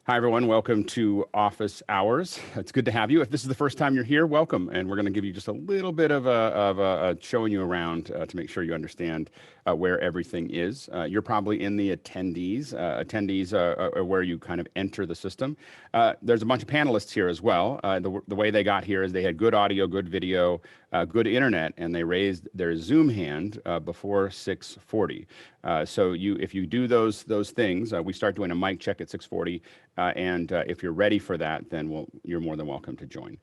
Hi, everyone. Welcome to Office Hours. It's good to have you. If this is the first time you're here, welcome. And we're going to give you just a little bit of a showing you around to make sure you understand where everything is. You're probably in the attendees. Attendees are where you kind of enter the system. There's a bunch of panelists here as well. The way they got here is they had good audio, good video, good internet, and they raised their Zoom hand before 6:40. So if you do those things, we start doing a mic check at 6:40. And if you're ready for that, then you're more than welcome to join.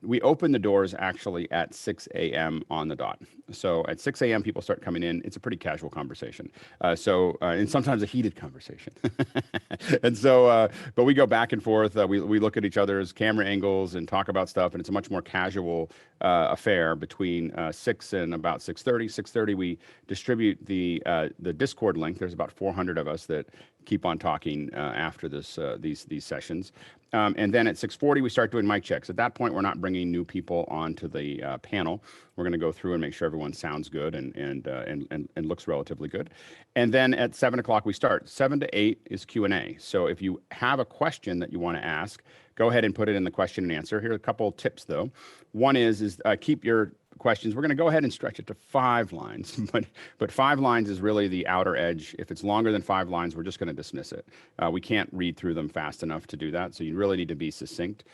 We open the doors actually at 6 a.m. on the dot. So at 6 a.m. people start coming in. It's a pretty casual conversation. And sometimes a heated conversation. And so, but we go back and forth. We look at each other's camera angles and talk about stuff. And it's a much more casual affair between 6 and about 6:30. 6:30, we distribute the Discord link. There's about 400 of us that keep on talking after these sessions. And then at 6:40, we start doing mic checks. At that point, we're not bringing new people onto the panel. We're going to go through and make sure everyone sounds good and looks relatively good. And then at 7 o'clock, we start. 7 to 8 is Q&A. So if you have a question that you want to ask, go ahead and put it in the question and answer. Here are a couple of tips, though. One is keep your questions. We're going to go ahead and stretch it to 5 lines, but 5 lines is really the outer edge. If it's longer than 5 lines, we're just going to dismiss it. We can't read through them fast enough to do that, so you really need to be succinct.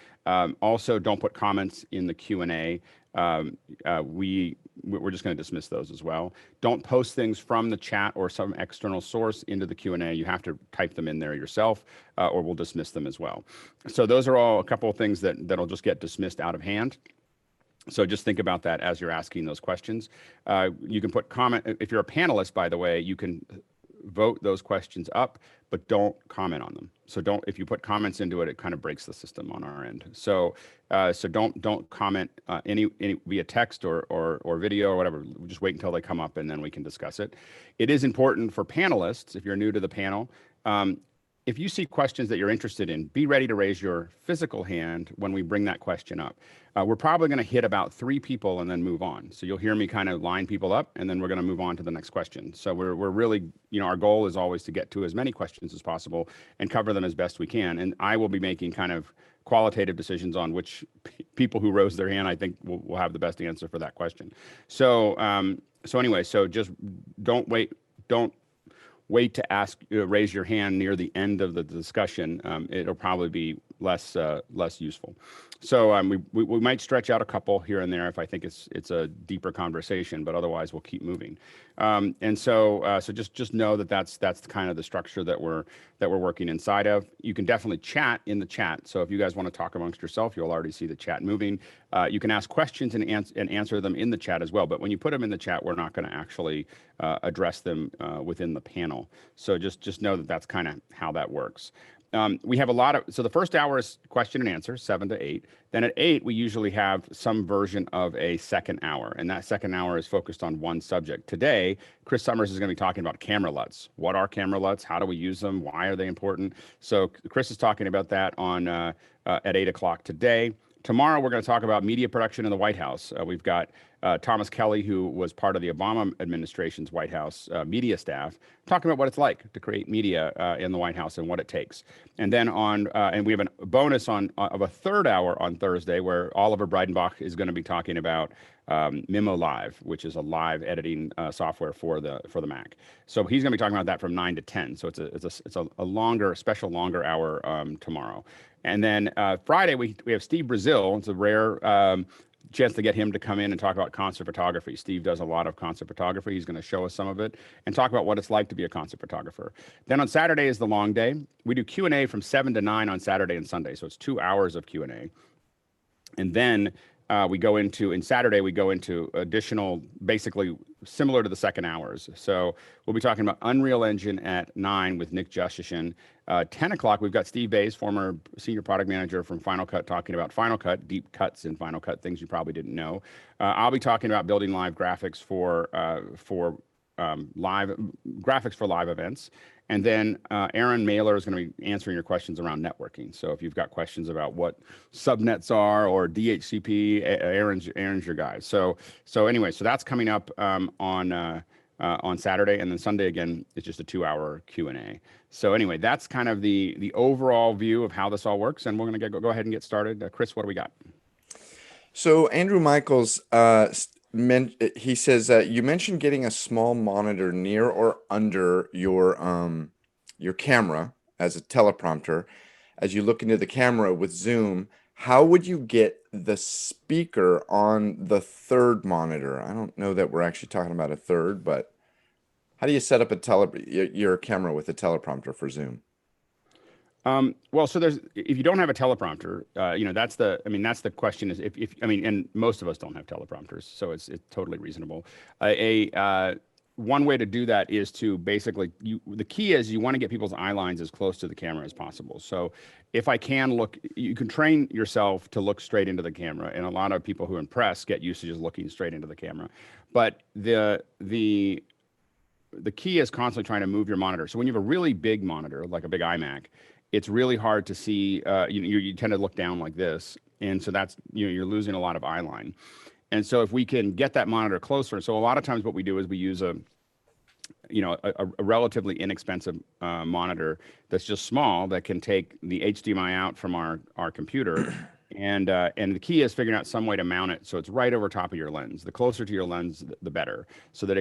Also, don't put comments in the Q&A. We're just going to dismiss those as well. Don't post things from the chat or some external source into the Q&A. You have to type them in there yourself, or we'll dismiss them as well. So those are all a couple of things that'll just get dismissed out of hand. So just think about that as you're asking those questions. You can put comment, if you're a panelist, by the way, you can vote those questions up, but don't comment on them. So if you put comments into it, it kind of breaks the system on our end. So don't comment any via text or video or whatever. Just wait until they come up and then we can discuss it. It is important for panelists, if you're new to the panel, if you see questions that you're interested in, be ready to raise your physical hand when we bring that question up. We're probably going to hit about 3 people and then move on. So you'll hear me kind of line people up, and then we're going to move on to the next question. So we're really, our goal is always to get to as many questions as possible and cover them as best we can. And I will be making kind of qualitative decisions on which people who rose their hand I think will have the best answer for that question. So anyway, so just don't wait to raise your hand near the end of the discussion. It'll probably be less useful. So we might stretch out a couple here and there if I think it's a deeper conversation, but otherwise we'll keep moving. So just know that that's kind of the structure that we're working inside of. You can definitely chat in the chat. So if you guys want to talk amongst yourself, you'll already see the chat moving. You can ask questions and answer them in the chat as well. But when you put them in the chat, we're not going to actually address them within the panel. So just know that that's kind of how that works. We have so the first hour is question and answer, 7 to 8. Then at 8, we usually have some version of a second hour, and that second hour is focused on one subject. Today, Chris Summers is going to be talking about camera LUTs. What are camera LUTs? How do we use them? Why are they important? So Chris is talking about that at 8 o'clock today. Tomorrow, we're going to talk about media production in the White House. We've got Thomas Kelly, who was part of the Obama administration's White House media staff, talking about what it's like to create media in the White House and what it takes. And then and we have a bonus of a third hour on Thursday where Oliver Breidenbach is going to be talking about Mimo Live, which is a live editing software for the Mac. So he's going to be talking about that from 9 to 10. So it's a special longer hour tomorrow. And then Friday, we have Steve Brazil. It's a rare chance to get him to come in and talk about concert photography. Steve does a lot of concert photography. He's going to show us some of it and talk about what it's like to be a concert photographer. Then on Saturday is the long day. We do Q&A from 7 to 9 on Saturday and Sunday. So it's 2 hours of Q&A. And then Saturday, we go into additional, basically similar to the second hours. So we'll be talking about Unreal Engine at 9 with Nick Justishin. 10 o'clock, we've got Steve Bays, former senior product manager from Final Cut, talking about Final Cut, deep cuts in Final Cut, things you probably didn't know. I'll be talking about building live graphics for live events. And then Aaron Mailer is going to be answering your questions around networking. So if you've got questions about what subnets are or DHCP, Aaron's your guy. So anyway, so that's coming up on on Saturday, and then Sunday again it's just a 2-hour Q&A. So anyway, that's kind of the overall view of how this all works, and we're going to go ahead and get started. Chris, what do we got? So Andrew Michaels, he says you mentioned getting a small monitor near or under your camera as a teleprompter. As you look into the camera with Zoom, how would you get the speaker on the third monitor? I don't know that we're actually talking about a third, but how do you set up your camera with a teleprompter for Zoom? Well, so if you don't have a teleprompter, that's the question is and most of us don't have teleprompters, so it's totally reasonable. One way to do that is to basically, the key is you want to get people's eye lines as close to the camera as possible. So if I can you can train yourself to look straight into the camera, and a lot of people who impress get used to just looking straight into the camera. But the key is constantly trying to move your monitor. So when you have a really big monitor, like a big iMac, it's really hard to see, you tend to look down like this. And so that's, you're losing a lot of eye line. And so if we can get that monitor closer, so a lot of times what we do is we use a relatively inexpensive monitor that's just small, that can take the HDMI out from our computer. And the key is figuring out some way to mount it so it's right over top of your lens. The closer to your lens, the better, so that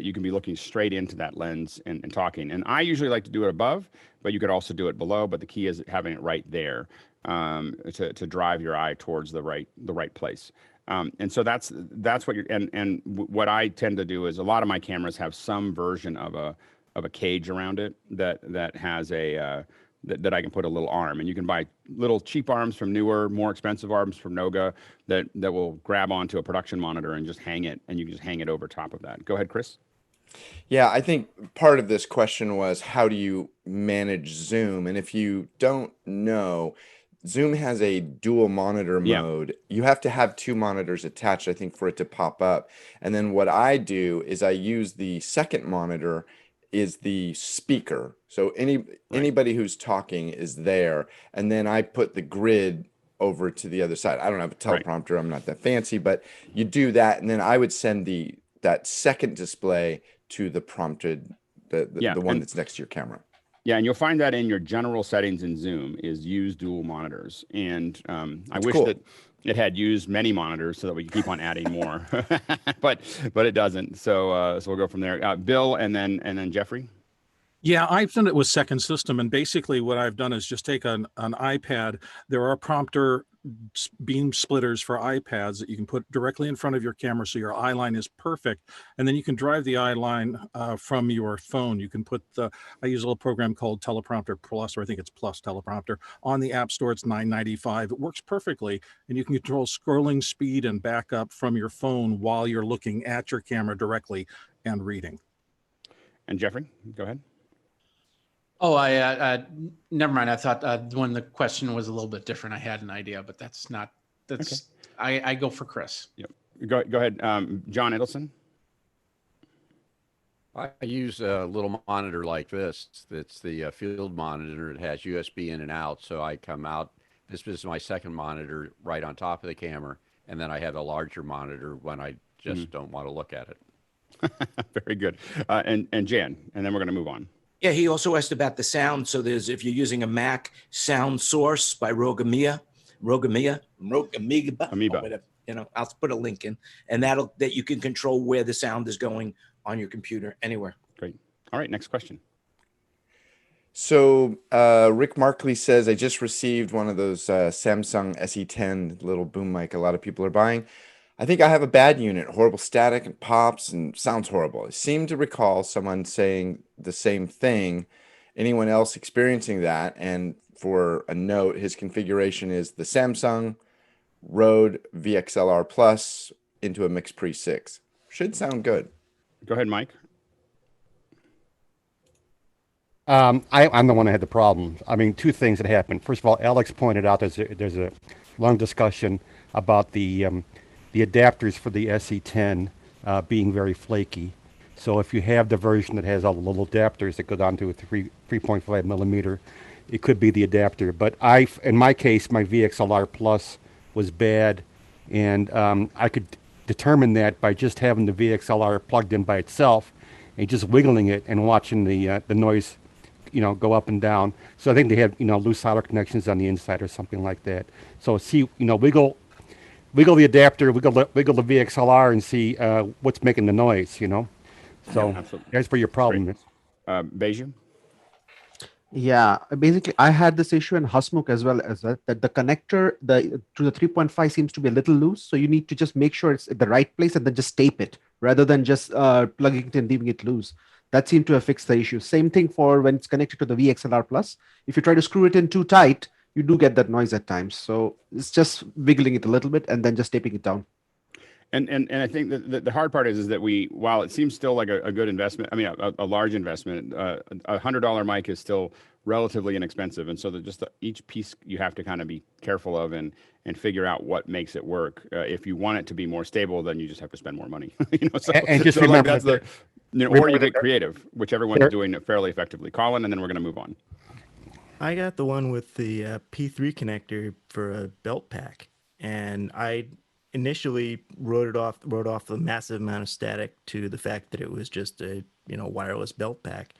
you can be looking straight into that lens and talking. And I usually like to do it above, but you could also do it below. But the key is having it right there to drive your eye towards the right place. And so that's what what I tend to do is, a lot of my cameras have some version of a cage around it that has that I can put a little arm, and you can buy little cheap arms from Newer, more expensive arms from Noga that will grab onto a production monitor and just hang it, and you can just hang it over top of that. Go ahead, Chris. Yeah, I think part of this question was, how do you manage Zoom? And if you don't know, Zoom has a dual monitor mode. You have to have two monitors attached, I think, for it to pop up. And then what I do is I use the second monitor is the speaker. So anybody who's talking is there. And then I put the grid over to the other side. I don't have a teleprompter. I'm not that fancy, but you do that. And then I would send that second display to the prompted, the one that's next to your camera. Yeah, and you'll find that in your general settings in Zoom is use dual monitors. And I wish that it had used many monitors so that we could keep on adding more, but it doesn't. So we'll go from there. Bill, and then Jeffrey. Yeah, I've done it with Second System, and basically what I've done is just take an iPad. There are prompter beam splitters for iPads that you can put directly in front of your camera, so your eye line is perfect, and then you can drive the eye line from your phone. You can put I use a little program called Teleprompter Plus, or I think it's Plus Teleprompter, on the App Store. It's $9.95. It works perfectly, and you can control scrolling speed and backup from your phone while you're looking at your camera directly and reading. And Jeffrey, go ahead. Oh, never mind. I thought when the question was a little bit different, I had an idea, but that's not. That's okay. I go for Chris. Yep. Go ahead, John Edelson. I use a little monitor like this. It's the field monitor. It has USB in and out, so I come out. This is my second monitor right on top of the camera, and then I have a larger monitor when I just don't want to look at it. Very good. And Jan, and then we're going to move on. Yeah, he also asked about the sound. So if you're using a Mac Sound Source by Amoeba, I'll put a link in, and that you can control where the sound is going on your computer anywhere. Great. All right, next question. So Rick Markley says, I just received one of those Samsung SE10 little boom mic a lot of people are buying. I think I have a bad unit, horrible static and pops and sounds horrible. I seem to recall someone saying the same thing. Anyone else experiencing that? And for a note, his configuration is the Samsung Rode VXLR Plus into a MixPre 6. Should sound good. Go ahead, Mike. I'm the one that had the problem. I mean, two things that happened. First of all, Alex pointed out there's a long discussion about the adapters for the SE10 being very flaky. So if you have the version that has all the little adapters that go down to a 3.5 millimeter, it could be the adapter. But in my case, my VXLR Plus was bad, and I could determine that by just having the VXLR plugged in by itself and just wiggling it and watching the noise, go up and down. So I think they have, loose solder connections on the inside or something like that. So see, wiggle the adapter, wiggle the VXLR and see what's making the noise, So Absolutely. that's where your problem is. Beiju? Yeah, basically, I had this issue in Hasmukh as well as that the connector to the 3.5 seems to be a little loose. So you need to just make sure it's at the right place and then just tape it rather than just plugging it and leaving it loose. That seemed to have fixed the issue. Same thing for when it's connected to the VXLR Plus. If you try to screw it in too tight, you do get that noise at times. So it's just wiggling it a little bit and then just taping it down. And I think that the hard part is that while it seems still like a good investment, I mean, a large investment, $100 mic is still relatively inexpensive. And so each piece you have to kind of be careful of and figure out what makes it work. If you want it to be more stable, then you just have to spend more money. And just remember that's or you get creative, which everyone's doing it fairly effectively. Colin, and then we're going to move on. I got the one with the P3 connector for a belt pack, and I initially wrote off the massive amount of static to the fact that it was just a wireless belt pack.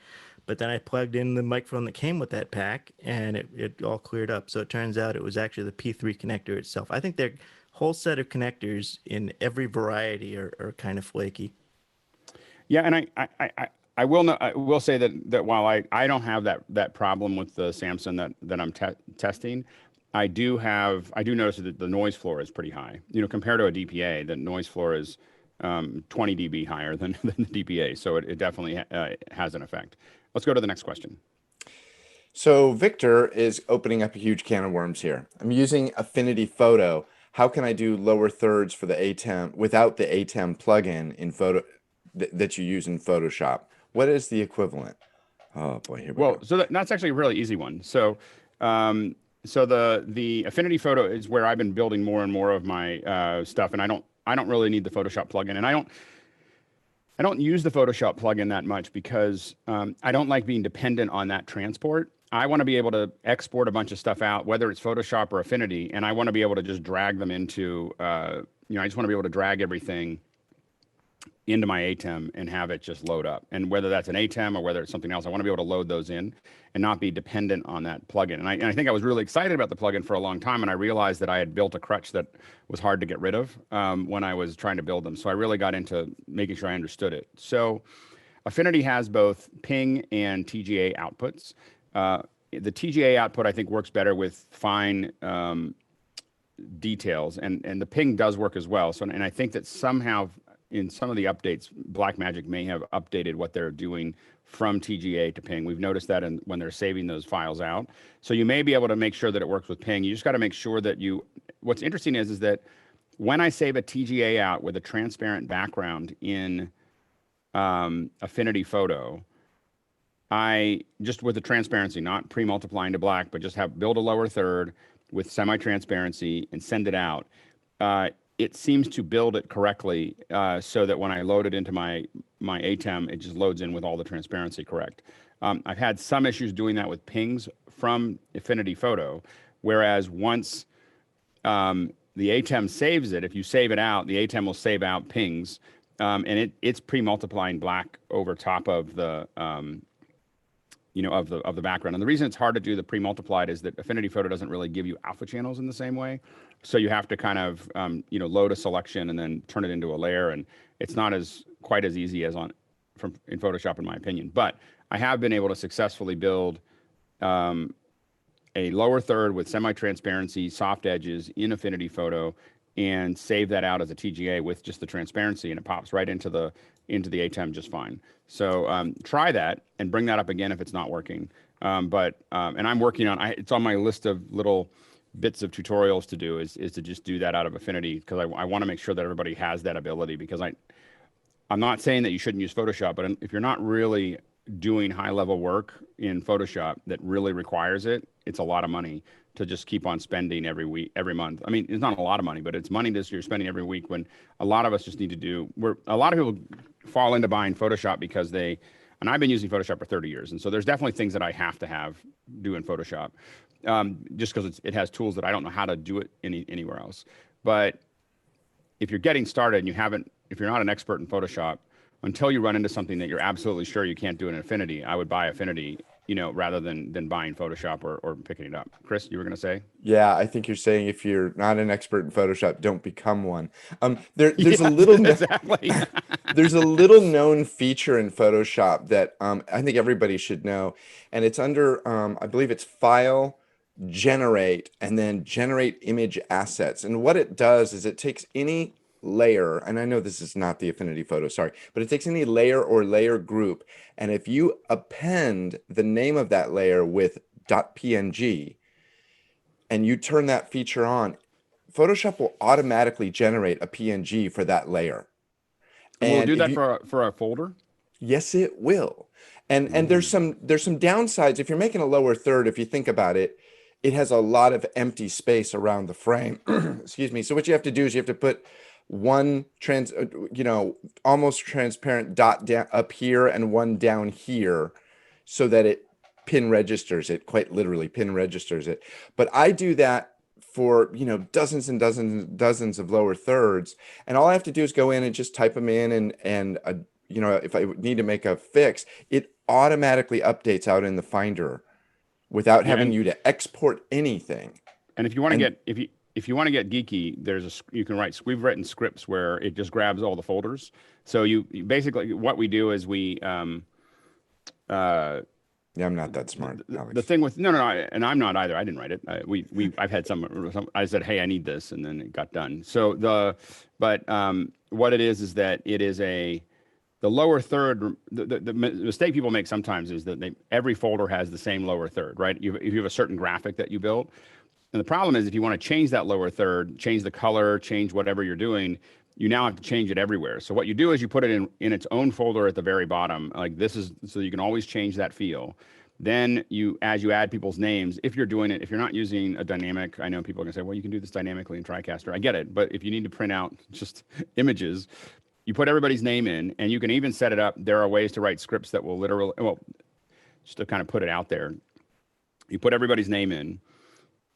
But then I plugged in the microphone that came with that pack, and it all cleared up. So it turns out it was actually the P3 connector itself. I think their whole set of connectors in every variety are kind of flaky. Yeah, and I will say that while I don't have that problem with the Samson that I'm testing, I do notice that the noise floor is pretty high. Compared to a DPA, the noise floor is 20 dB higher than the DPA. So it definitely has an effect. Let's go to the next question. So Victor is opening up a huge can of worms here. I'm using Affinity Photo. How can I do lower thirds for the ATEM without the ATEM plugin in photo that you use in Photoshop? What is the equivalent? Oh boy, here we go. So that's actually a really easy one. So the Affinity Photo is where I've been building more and more of my stuff, and I don't really need the Photoshop plugin, and I don't use the Photoshop plugin that much because I don't like being dependent on that transport. I want to be able to export a bunch of stuff out, whether it's Photoshop or Affinity, and I want to be able to just drag them into, I just want to be able to drag everything into my ATEM and have it just load up. And whether that's an ATEM or whether it's something else, I want to be able to load those in and not be dependent on that plugin. And I think I was really excited about the plugin for a long time, and I realized that I had built a crutch that was hard to get rid of when I was trying to build them. So I really got into making sure I understood it. So Affinity has both ping and TGA outputs. The TGA output, I think, works better with fine details, and the ping does work as well. So, and I think that somehow in some of the updates, Blackmagic may have updated what they're doing from TGA to ping. We've noticed that when they're saving those files out. So you may be able to make sure that it works with ping. You just got to make sure that what's interesting is that when I save a TGA out with a transparent background in Affinity Photo, I just with the transparency, not pre-multiplying to black, but just build a lower third with semi-transparency and send it out. It seems to build it correctly so that when I load it into my ATEM, it just loads in with all the transparency correct. I've had some issues doing that with pings from Affinity Photo, whereas once the ATEM saves it, if you save it out, the ATEM will save out pings, and it's pre-multiplying black over top of the of the background. And the reason it's hard to do the pre-multiplied is that Affinity Photo doesn't really give you alpha channels in the same way. So you have to kind of, load a selection and then turn it into a layer. And it's not quite as easy as in Photoshop, in my opinion. But I have been able to successfully build a lower third with semi-transparency, soft edges in Affinity Photo, and save that out as a TGA with just the transparency, and it pops right into the ATEM just fine. So try that and bring that up again if it's not working. And I'm working on it's on my list of little bits of tutorials to do is to just do that out of Affinity, because I want to make sure that everybody has that ability, because I'm not saying that you shouldn't use Photoshop, but if you're not really doing high level work in Photoshop that really requires it, it's a lot of money to just keep on spending every month. I mean, it's not a lot of money, but it's money you're spending every week, when a lot of us just need to do, a lot of people fall into buying Photoshop because and I've been using Photoshop for 30 years. And so there's definitely things that I have to do in Photoshop, just because it has tools that I don't know how to do it anywhere else. But if you're getting started and if you're not an expert in Photoshop, until you run into something that you're absolutely sure you can't do in Affinity, I would buy Affinity, you know, rather than buying Photoshop or picking it up. Chris, you were going to say? Yeah, I think you're saying if you're not an expert in Photoshop, don't become one. There's a little exactly. there's a little known feature in Photoshop that I think everybody should know, and it's under I believe it's File, Generate, and then Generate Image Assets. And what it does is it takes any layer, and I know this is not the Affinity Photo, sorry, but it takes any layer or layer group, and if you append the name of that layer with .png and you turn that feature on, Photoshop will automatically generate a PNG for that layer. And we'll do if that you- for a folder? Yes, it will. And there's some downsides. If you're making a lower third, if you think about it, it has a lot of empty space around the frame. Excuse me. So what you have to do is you have to put one almost transparent dot down up here and one down here so that it pin registers it, quite literally pin registers it. But I do that for, dozens and dozens and dozens of lower thirds. And all I have to do is go in and just type them in and if I need to make a fix, it automatically updates out in the Finder without having you to export anything. And if you want to get if you want to get geeky, we've written scripts where it just grabs all the folders. So you basically, what we do is we I'm not that smart, Alex. The thing with no, and I'm not either. I didn't write it. I've had some. I said, hey, I need this, and then it got done. So what it is that it is the lower third. The mistake people make sometimes is that every folder has the same lower third, right? If you have a certain graphic that you built, and the problem is if you want to change that lower third, change the color, change whatever you're doing, you now have to change it everywhere. So what you do is you put it in its own folder at the very bottom, like this is, so you can always change that feel. Then as you add people's names, if you're doing it, if you're not using a dynamic, I know people are gonna say, well, you can do this dynamically in TriCaster. I get it, but if you need to print out just images, you put everybody's name in, and you can even set it up. There are ways to write scripts that will literally, just to kind of put it out there, you put everybody's name in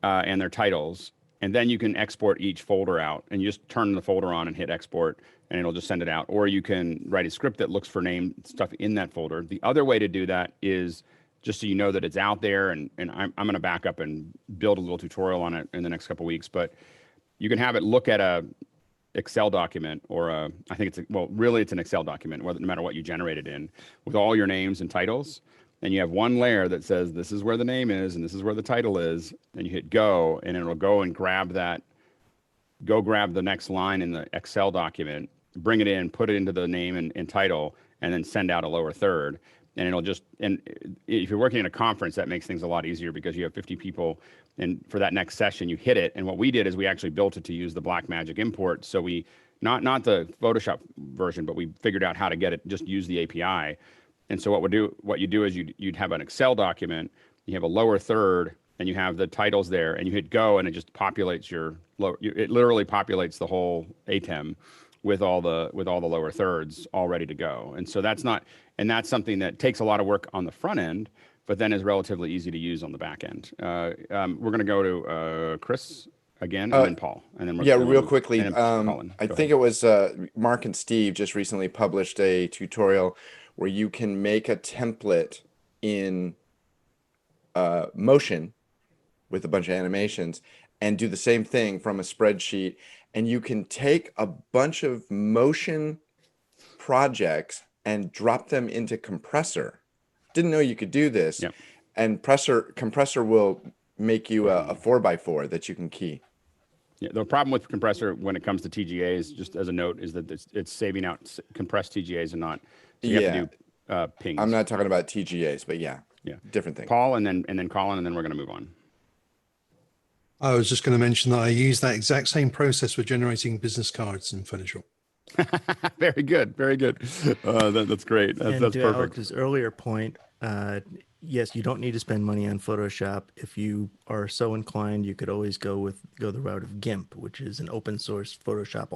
and their titles, and then you can export each folder out, and you just turn the folder on and hit export, and it'll just send it out. Or you can write a script that looks for name stuff in that folder. The other way to do that is just so you know that it's out there, and I'm going to back up and build a little tutorial on it in the next couple of weeks, but you can have it look at a Excel document or really it's an Excel document, no matter what you generate it in, with all your names and titles. And you have one layer that says, this is where the name is, and this is where the title is. And you hit go, and it'll go and grab the next line in the Excel document, bring it in, put it into the name and title, and then send out a lower third. And and if you're working in a conference, that makes things a lot easier because you have 50 people. And for that next session, you hit it. And what we did is we actually built it to use the Blackmagic import. So we, not the Photoshop version, but we figured out how to get it, just use the API. And so what you do is you'd have an Excel document, you have a lower third, and you have the titles there, and you hit go, and it just populates it literally populates the whole ATEM with all the lower thirds all ready to go. And so that's something that takes a lot of work on the front end, but then is relatively easy to use on the back end. We're going to go to Chris again, and then Paul, and then real quickly. Colin. I think it was Mark and Steve just recently published a tutorial where you can make a template in Motion with a bunch of animations and do the same thing from a spreadsheet. And you can take a bunch of Motion projects and drop them into Compressor. Didn't know you could do this. Yep. And Compressor will make you a 4x4 that you can key. Yeah, the problem with Compressor when it comes to TGAs, just as a note, is that it's saving out compressed TGAs and not. So you have to do pings. I'm not talking about TGAs, but yeah, different thing. Paul, and then Colin, and then we're going to move on. I was just going to mention that I use that exact same process for generating business cards in Photoshop. Very good, very good. That's great. That's to perfect. Alex's earlier point, yes, you don't need to spend money on Photoshop. If you are so inclined, you could always go the route of GIMP, which is an open source Photoshop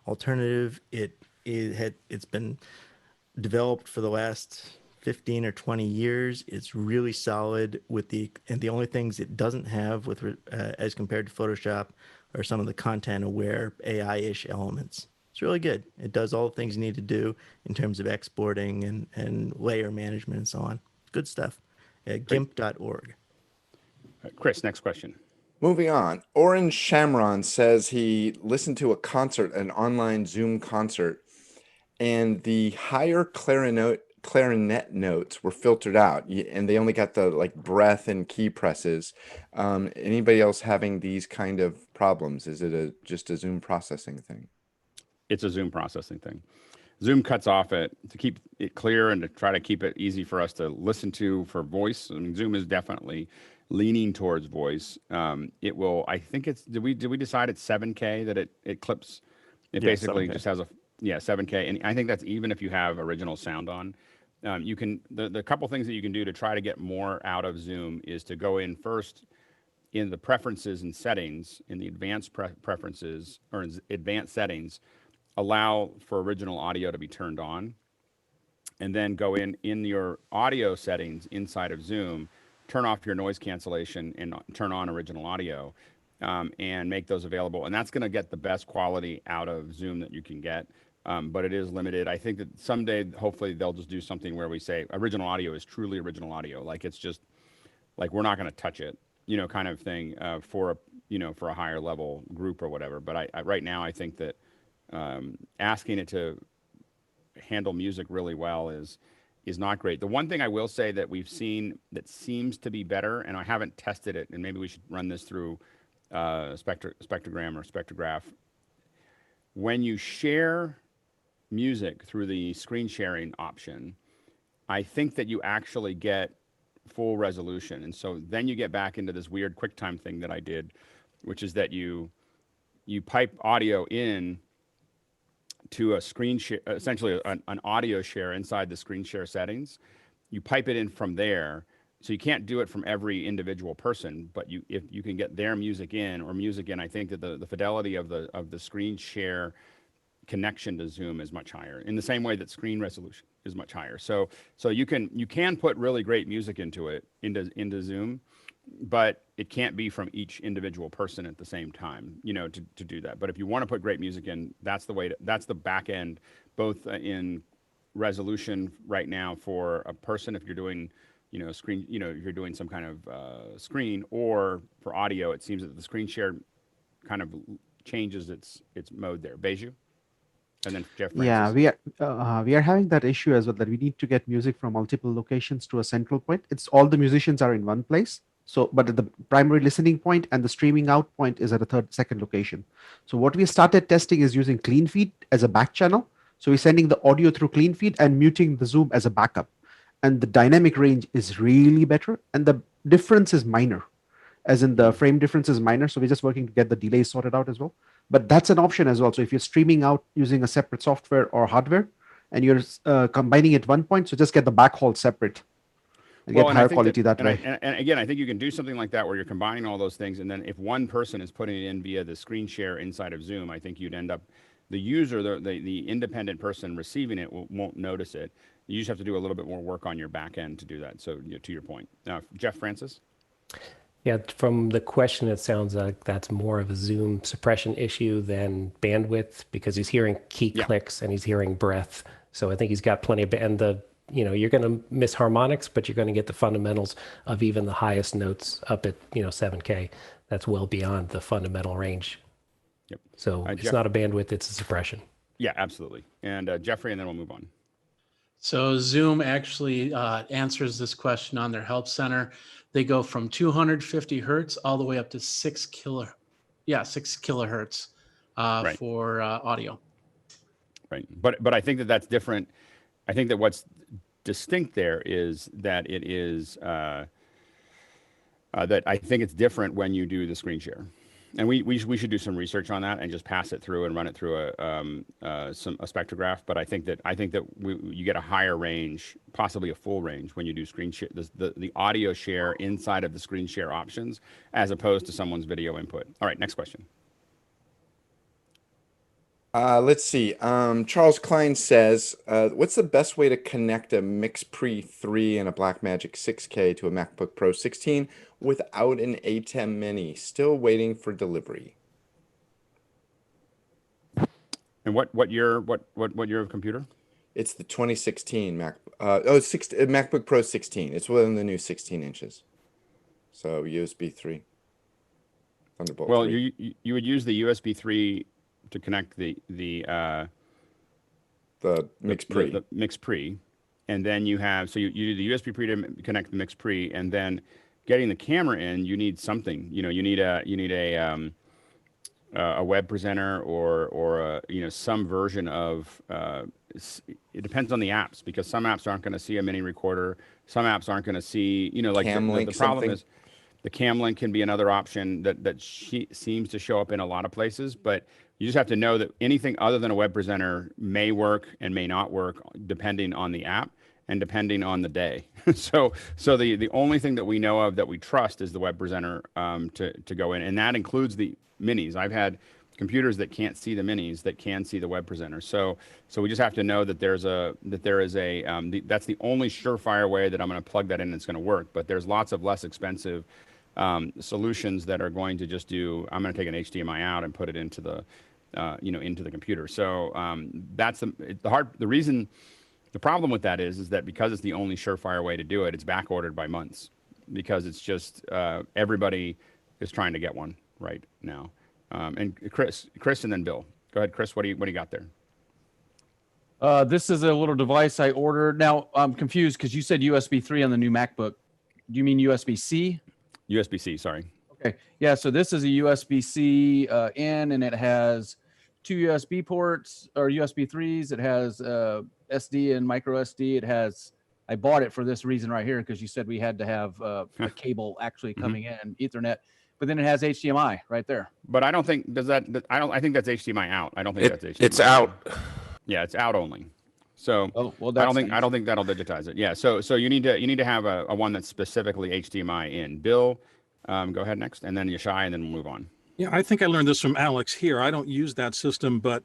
alternative. It's been developed for the last 15 or 20 years. It's really solid and the only things it doesn't have as compared to Photoshop are some of the content aware AI-ish elements. It's really good. It does all the things you need to do in terms of exporting and layer management and so on. Good stuff. At gimp.org. Chris, next question. Moving on, Orange Shamron says he listened to a concert, an online Zoom concert, and the higher clarinet notes were filtered out, and they only got the like breath and key presses. Anybody else having these kind of problems? Is it just a Zoom processing thing? It's a Zoom processing thing. Zoom cuts off it to keep it clear and to try to keep it easy for us to listen to for voice. I mean, Zoom is definitely leaning towards voice. It will, I think it's, did we decide it's 7K that it clips? It Yeah, basically 7K. just has 7K. And I think that's even if you have original sound on. You can, the couple things that you can do to try to get more out of Zoom is to go in first in the preferences and settings, in the advanced preferences or in advanced settings, allow for original audio to be turned on, and then go in your audio settings inside of Zoom, turn off your noise cancellation and turn on original audio, and make those available. And that's going to get the best quality out of Zoom that you can get. But it is limited. I think that someday, hopefully, they'll just do something where we say original audio is truly original audio. Like it's just like we're not going to touch it, kind of thing for a higher level group or whatever. But I right now I think that asking it to handle music really well is not great. The one thing I will say that we've seen that seems to be better, and I haven't tested it, and maybe we should run this through spectrogram or spectrograph. When you share music through the screen sharing option, I think that you actually get full resolution. And so then you get back into this weird QuickTime thing that I did, which is that you pipe audio in to a screen share, essentially an audio share inside the screen share settings. You pipe it in from there. So you can't do it from every individual person, but if you can get their music in or music in, I think that the fidelity of the screen share connection to Zoom is much higher, in the same way that screen resolution is much higher. So you can put really great music into Zoom, but it can't be from each individual person at the same time, to do that. But if you want to put great music in, that's the back end, both in resolution right now for a person, if you're doing screen, if you're doing some kind of screen, or for audio, it seems that the screen share kind of changes its mode there. Beju? And then Jeff Francis. Yeah, we are having that issue as well, that we need to get music from multiple locations to a central point. It's all the musicians are in one place. So, but the primary listening point and the streaming out point is at a second location. So what we started testing is using clean feed as a back channel. So we're sending the audio through clean feed and muting the Zoom as a backup. And the dynamic range is really better. And the difference is minor, as in the frame difference is minor. So we're just working to get the delays sorted out as well. But that's an option as well. So if you're streaming out using a separate software or hardware, and you're combining at one point, so just get the backhaul separate and get higher quality that way. And again, I think you can do something like that where you're combining all those things. And then if one person is putting it in via the screen share inside of Zoom, I think you'd end up, the user, the independent person receiving it won't notice it. You just have to do a little bit more work on your back end to do that. So to your point. Now, Jeff Francis? Yeah, from the question, it sounds like that's more of a Zoom suppression issue than bandwidth, because he's hearing key clicks and he's hearing breath. So I think he's got plenty of, and you're going to miss harmonics, but you're going to get the fundamentals of even the highest notes up at, 7K. That's well beyond the fundamental range. Yep. So it's not a bandwidth, it's a suppression. Yeah, absolutely. And Jeffrey, and then we'll move on. So Zoom actually answers this question on their help center. They go from 250 hertz all the way up to 6 kilohertz Right. for audio. Right. But I think that's different. I think that what's distinct there is that it is that I think it's different when you do the screen share. And we should do some research on that and just pass it through and run it through a spectrograph. But I think that you get a higher range, possibly a full range, when you do screen share, the audio share inside of the screen share options, as opposed to someone's video input. All right, next question. Let's see. Charles Klein says, what's the best way to connect a MixPre3 and a Blackmagic 6K to a MacBook Pro 16 without an ATEM Mini? Still waiting for delivery. And what year of computer? It's the 2016 MacBook Pro 16. It's within the new 16 inches. So USB 3. Thunderbolt Well, 3. you would use the USB 3 to connect the MixPre. The MixPre, and then you do the USB pre to connect the MixPre, and then getting the camera in, you need something. You need a web presenter or some version of. It depends on the apps, because some apps aren't going to see a mini recorder. Some apps aren't going to see like the problem is the cam link can be another option that seems to show up in a lot of places, but you just have to know that anything other than a web presenter may work and may not work depending on the app and depending on the day. so the only thing that we know of that we trust is the web presenter to go in, and that includes the minis. I've had computers that can't see the minis that can see the web presenter. So we just have to know that that's the only surefire way that I'm going to plug that in and it's going to work. But there's lots of less expensive solutions that are going to just I'm going to take an HDMI out and put it into the into the computer. So that's the problem with that is that because it's the only surefire way to do it, it's back ordered by months, because it's just everybody is trying to get one right now. And Chris, and then Bill. Go ahead, Chris. What do you got there? This is a little device I ordered. Now I'm confused because you said USB 3 on the new MacBook. Do you mean USB-C? USB-C, sorry. Okay. Yeah. So this is a USB-C in, and it has 2 USB ports or USB 3s. It has SD and micro SD. I bought it for this reason right here, because you said we had to have a cable actually coming in, Ethernet. But then it has HDMI right there. But I don't think I think that's HDMI out. I don't think that's HDMI. It's out. Yeah, it's out only. So well, I don't think that'll digitize it. Yeah. So you need to have a one that's specifically HDMI in. Bill, go ahead next, and then Yashai, and then we'll move on. Yeah, I think I learned this from Alex here. I don't use that system, but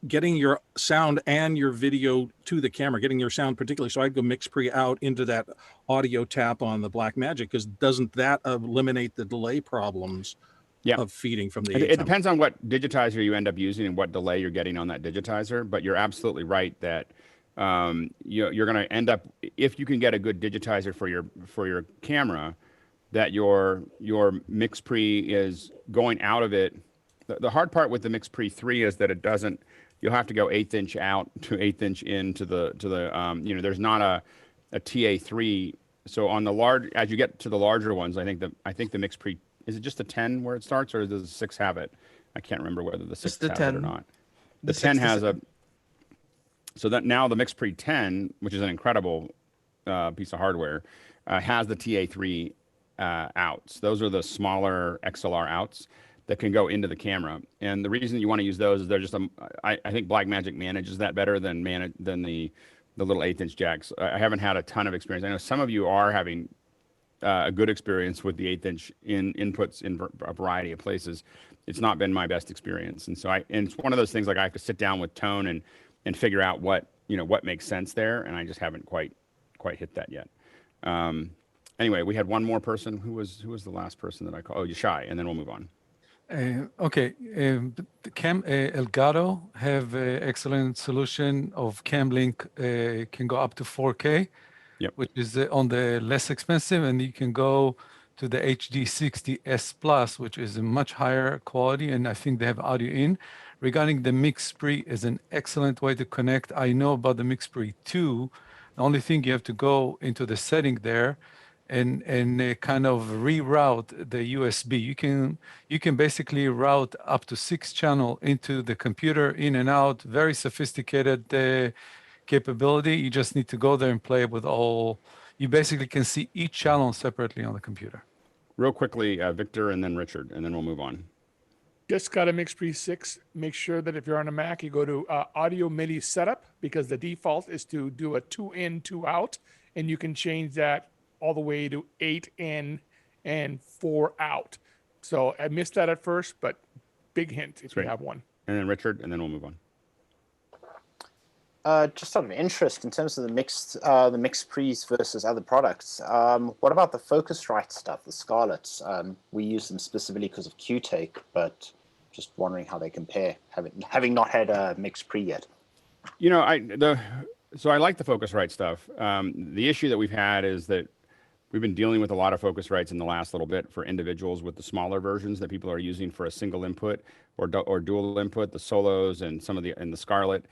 getting your sound and your video to the camera, getting your sound particularly, so I'd go MixPre out into that audio tap on the Blackmagic, because doesn't that eliminate the delay problems of feeding from the ATEM? It depends on what digitizer you end up using and what delay you're getting on that digitizer, but you're absolutely right that you're going to end up, if you can get a good digitizer for your camera, that your MixPre is going out of it. The hard part with the MixPre 3 is that you'll have to go 1/8 inch out to 1/8 inch into the there's not a TA3. So on the large, as you get to the larger ones, I think the MixPre, is it just a 10 where it starts, or does the 6 have it? I can't remember whether the 6 has it or not. The 10 has so that now the MixPre 10, which is an incredible piece of hardware, has the TA3 outs. Those are the smaller XLR outs that can go into the camera. And the reason you want to use those is they're just, I think Blackmagic manages that better than the little 1/8 inch jacks. I haven't had a ton of experience. I know some of you are having a good experience with the 1/8 inch inputs in a variety of places. It's not been my best experience. And so it's one of those things, like I have to sit down with Tone and figure out what makes sense there. And I just haven't quite hit that yet. Anyway, we had one more person. Who was the last person that I called? Oh, Yashai, and then we'll move on. Okay, the Elgato have an excellent solution of CamLink, can go up to 4K, which is on the less expensive, and you can go to the HD60S Plus, which is a much higher quality, and I think they have audio in. Regarding the MixPre, is an excellent way to connect. I know about the MixPre 2. The only thing you have to go into the setting there and kind of reroute the USB. You can basically route up to 6 channel into the computer, in and out. Very sophisticated capability. You just need to go there and play with all. You basically can see each channel separately on the computer. Real quickly, Victor, and then Richard, and then we'll move on. Just got a MixPre 6. Make sure that if you're on a Mac, you go to Audio MIDI Setup, because the default is to do a 2 in, 2 out, and you can change that all the way to 8 in and 4 out. So I missed that at first, but big hint if you have one. And then Richard, and then we'll move on. Just out of interest, in terms of the MixPres versus other products, what about the Focusrite stuff, the Scarlets? We use them specifically because of QTake, but just wondering how they compare, having not had a MixPre yet. You know, so I like the Focusrite stuff. The issue that we've had is that we've been dealing with a lot of Focusrites in the last little bit for individuals with the smaller versions that people are using for a single input or dual input, the Solos and the Scarlett.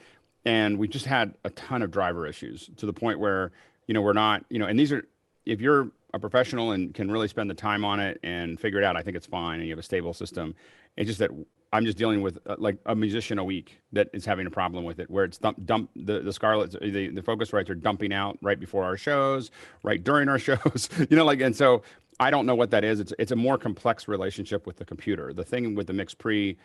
And we just had a ton of driver issues to the point where, you know, we're not, you know, and these are, if you're a professional and can really spend the time on it and figure it out, I think it's fine. And you have a stable system. It's just that I'm just dealing with like a musician a week that is having a problem with it, where it's the Scarlett, the Focusrites are dumping out right before our shows, right during our shows, you know, like, and so I don't know what that is. It's a more complex relationship with the computer. The thing with the MixPre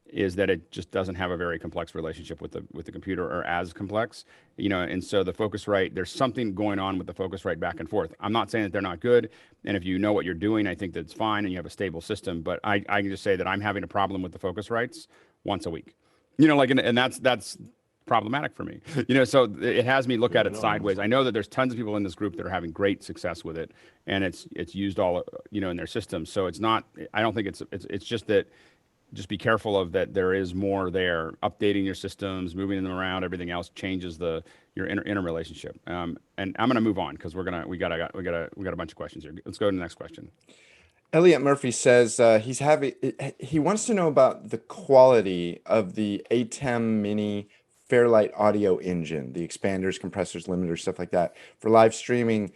is that it just doesn't have a very complex relationship with the computer, or as complex, you know, and so the Focusrite, there's something going on with the Focusrite back and forth. I'm not saying that they're not good, and if you know what you're doing, I think that's fine, and you have a stable system, but I can just say that I'm having a problem with the Focusrites once a week, you know, like, and that's problematic for me, you know, so it has me look at it sideways. I know that there's tons of people in this group that are having great success with it, and it's used all, you know, in their systems, so it's not, I don't think it's just that. Just be careful of that. There is more there. Updating your systems, moving them around, everything else changes your inner relationship. And I'm going to move on because we got a bunch of questions here. Let's go to the next question. Elliot Murphy says he wants to know about the quality of the ATEM Mini Fairlight audio engine, the expanders, compressors, limiters, stuff like that for live streaming,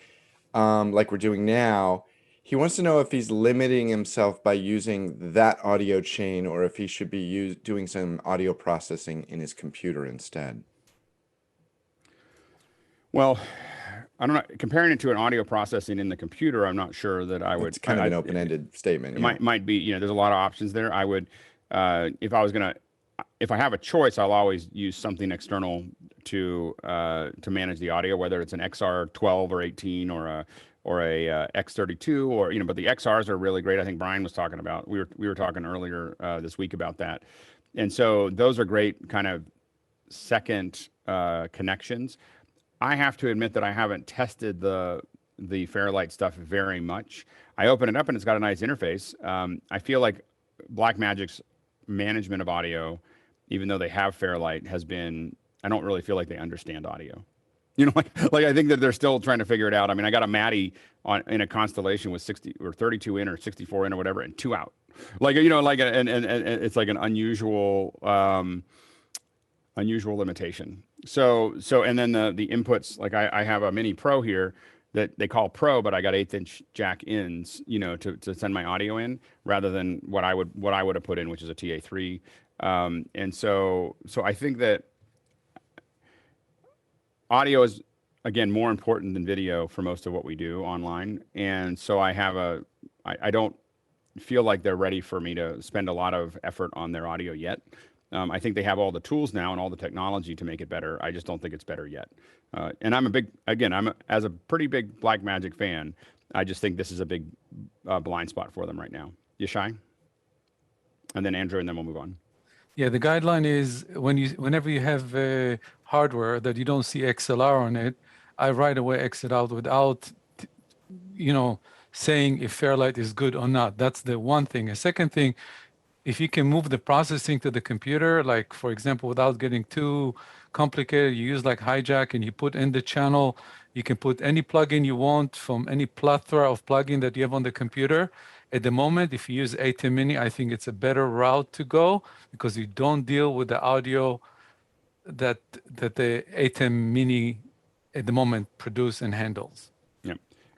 like we're doing now. He wants to know if he's limiting himself by using that audio chain, or if he should be doing some audio processing in his computer instead. Well, I don't know. Comparing it to an audio processing in the computer, I'm not sure that I would. It's kind of an open-ended statement. It might be. You know, there's a lot of options there. I would, if I have a choice, I'll always use something external to manage the audio, whether it's an XR12 or 18 or a X32, or, you know, but the XRs are really great. I think Brian was talking about, we were talking earlier this week about that. And so those are great kind of second connections. I have to admit that I haven't tested the Fairlight stuff very much. I open it up and it's got a nice interface. I feel like Blackmagic's management of audio, even though they have Fairlight, has been, I don't really feel like they understand audio. You know, like I think that they're still trying to figure it out. I mean, I got a Matty in a Constellation with 60 or 32 in or 64 in or whatever, and 2 out. Like, you know, like, and it's like an unusual limitation. So, and then the inputs, like I have a Mini Pro here that they call Pro, but I got 1/8-inch jack ins, you know, to send my audio in, rather than what I would have put in, which is a TA3. And so I think that audio is, again, more important than video for most of what we do online. And so I don't feel like they're ready for me to spend a lot of effort on their audio yet. I think they have all the tools now and all the technology to make it better. I just don't think it's better yet. And as a pretty big Blackmagic fan, I just think this is a big blind spot for them right now. Yishai? And then Andrew, and then we'll move on. Yeah, the guideline is whenever you have hardware that you don't see XLR on it, I right away exit out without, you know, saying if Fairlight is good or not. That's the one thing. A second thing, if you can move the processing to the computer, like for example, without getting too complicated, you use like Hijack and you put in the channel, you can put any plugin you want from any plethora of plugin that you have on the computer. At the moment, if you use ATEM Mini, I think it's a better route to go because you don't deal with the audio that the ATEM Mini at the moment produce and handles. Yeah.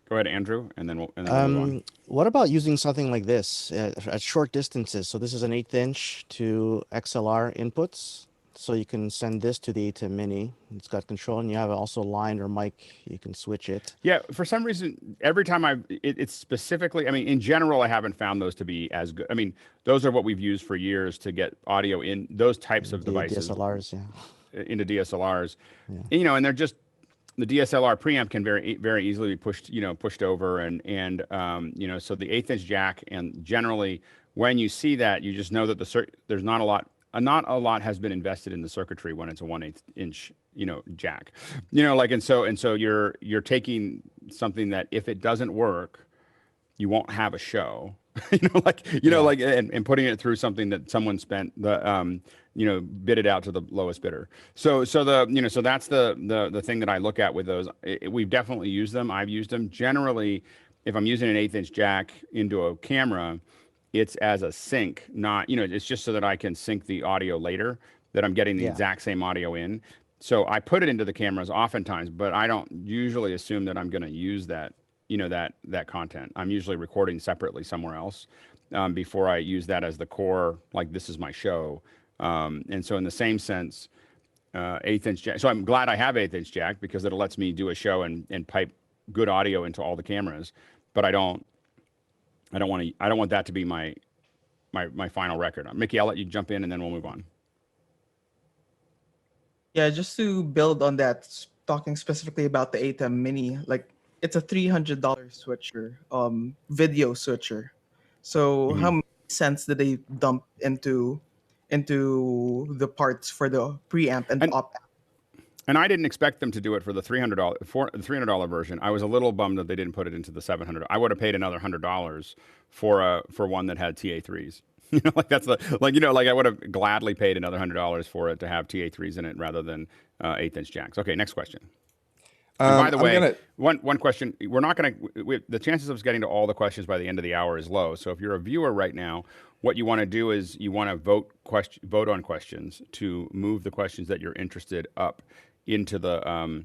Go ahead, Andrew, and then we'll move on. What about using something like this at short distances? So this is an 1/8-inch to XLR inputs. So you can send this to the ATEM Mini. It's got control, and you have also line or mic. You can switch it. Yeah, for some reason, every time it's specifically, I mean, in general, I haven't found those to be as good. I mean, those are what we've used for years to get audio in those types of devices. DSLRs, yeah. Into DSLRs. Yeah. You know, and they're just, the DSLR preamp can very easily be pushed over, and you know, so the 1/8-inch jack, and generally when you see that, you just know that there's not a lot has been invested in the circuitry when it's a 1/8-inch, you know, jack, you know, like, and so you're taking something that if it doesn't work, you won't have a show, and putting it through something that someone spent the bid it out to the lowest bidder. So that's the thing that I look at with those. We've definitely used them. I've used them. Generally, if I'm using an 1/8" jack into a camera, it's as a sync, not, it's just so that I can sync the audio later, that I'm getting the exact same audio in. So I put it into the cameras oftentimes, but I don't usually assume that I'm going to use that, that content. I'm usually recording separately somewhere else before I use that as the core, like this is my show. And so in the same sense, 1/8" jack. So I'm glad I have 1/8" jack because it lets me do a show and pipe good audio into all the cameras. But I don't want that to be my final record. Mickey, I'll let you jump in and then we'll move on. Yeah, just to build on that, talking specifically about the ATEM Mini, like it's a $300 switcher, video switcher. So how many cents did they dump into the parts for the preamp and the op amp? And I didn't expect them to do it for the $300 version. I was a little bummed that they didn't put it into the $700. I would have paid another $100 for one that had TA3s. I would have gladly paid another $100 for it to have TA3s in it rather than 1/8" jacks. Okay, next question. And by the way, one question. We're not going to. The chances of us getting to all the questions by the end of the hour is low. So if you're a viewer right now, what you want to do is you want to vote on questions to move the questions that you're interested up into the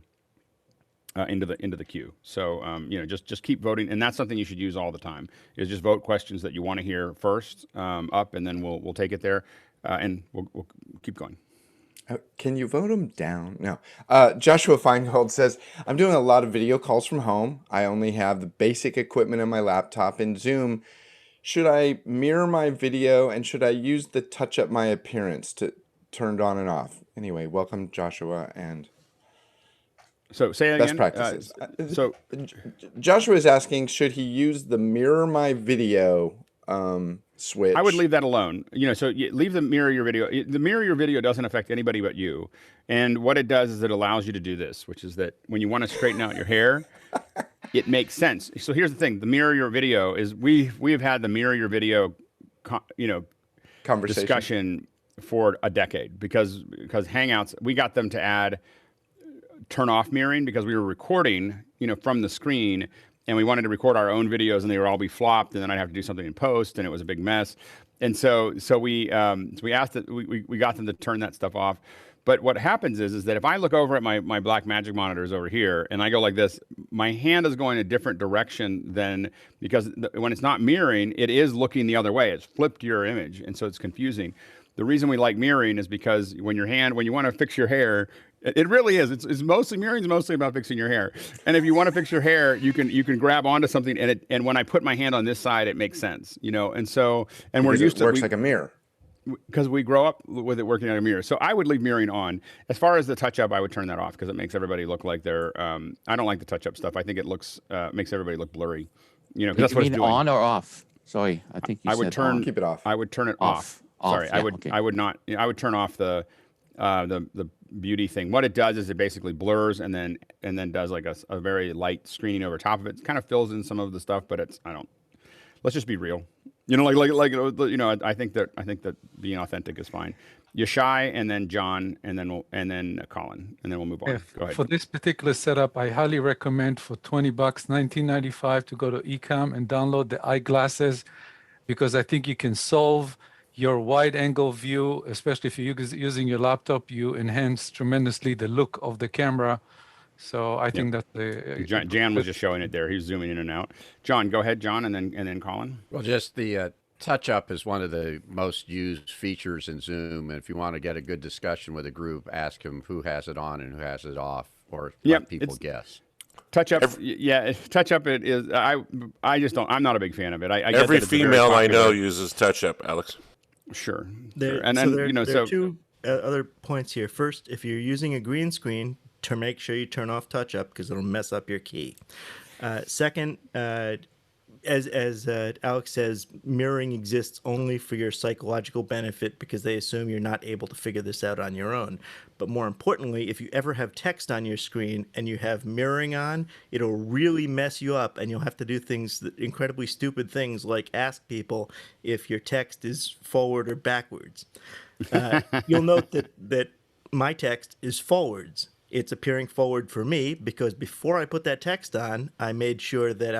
queue. So just keep voting, and that's something you should use all the time. Is just vote questions that you want to hear first up, and then we'll take it there, and we'll keep going. Can you vote them down? No. Joshua Feingold says, I'm doing a lot of video calls from home. I only have the basic equipment on my laptop in Zoom. Should I mirror my video and should I use the touch up my appearance to turn it on and off? Anyway, welcome Joshua and so say it best again. Practices. Joshua is asking, should he use the mirror my video switch? I would leave that alone. So leave the mirror your video. The mirror your video doesn't affect anybody but you. And what it does is it allows you to do this, which is that when you want to straighten out your hair, it makes sense. So here's the thing: the mirror your video is we have had the mirror your video, conversation discussion for a decade because Hangouts, we got them to add turn off mirroring because we were recording from the screen. And we wanted to record our own videos, and they would all be flopped, and then I'd have to do something in post, and it was a big mess. And so we asked that we got them to turn that stuff off. But what happens is that if I look over at my Blackmagic monitors over here, and I go like this, my hand is going a different direction than because when it's not mirroring, it is looking the other way. It's flipped your image, and so it's confusing. The reason we like mirroring is because when you want to fix your hair, it really is. It's mostly mirroring is mostly about fixing your hair. And if you want to fix your hair, you can grab onto something and when I put my hand on this side, it makes sense, and we're used to it works like a mirror because we grow up with it working like a mirror. So I would leave mirroring on. As far as the touch up, I would turn that off because it makes everybody look like they're. I don't like the touch up stuff. I think it makes everybody look blurry. Because that's what it's doing. On or off? Sorry, I think you said on. Keep it off. I would turn it off. Sorry, yeah, I would not. I would turn off the beauty thing. What it does is it basically blurs and then does like a very light screening over top of it. It kind of fills in some of the stuff, but let's just be real. I think that being authentic is fine. Yashai and then John and then Colin and then we'll move on. Go ahead. For this particular setup, I highly recommend for $20, $19.95 to go to Ecamm and download the eyeglasses because I think you can solve your wide angle view, especially if you're using your laptop, you enhance tremendously the look of the camera. So I think that Jan was just showing it there. He's zooming in and out. John, go ahead, John, and then Colin. Well, just the touch up is one of the most used features in Zoom. And if you want to get a good discussion with a group, ask them who has it on and who has it off, or let people guess. Touch up, touch up. It is. I just don't. I'm not a big fan of it. Every female I know uses touch up, Alex. Sure. And then there are two other points here. First, if you're using a green screen, to make sure you turn off touch up because it'll mess up your key. Second, as Alex says, mirroring exists only for your psychological benefit because they assume you're not able to figure this out on your own. But more importantly, if you ever have text on your screen and you have mirroring on, it'll really mess you up, and you'll have to do incredibly stupid things like ask people if your text is forward or backwards. You'll note that my text is forwards. It's appearing forward for me because before I put that text on, I made sure that